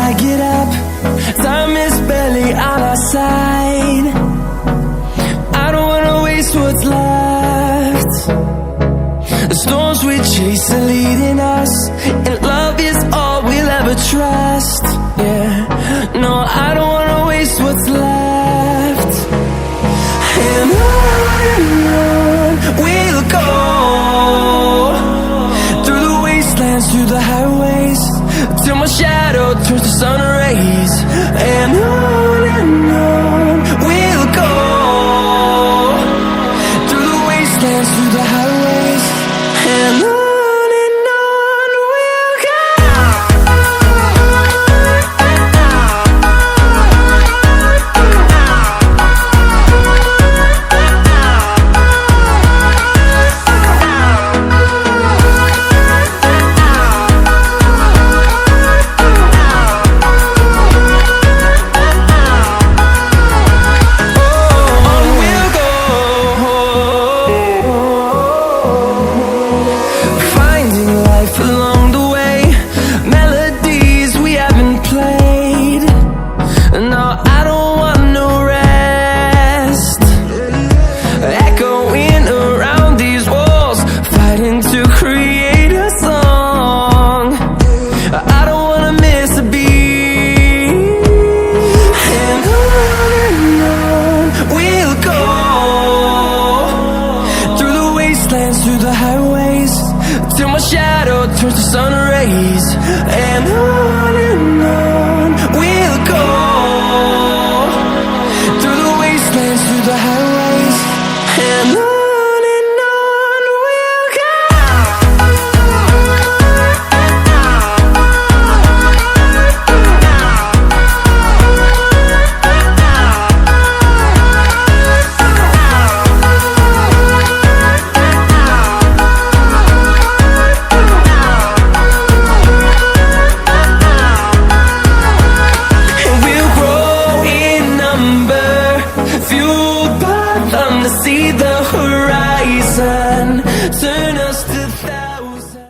I get up, time is barely on our side. I don't wanna waste what's left. The storms we chase are leading us, and love is all we'll ever trust. Yeah, no, I don't wanna waste what's left. And on we'll go, through the wastelands, through the highways, till my shadow turns to sun rays. And on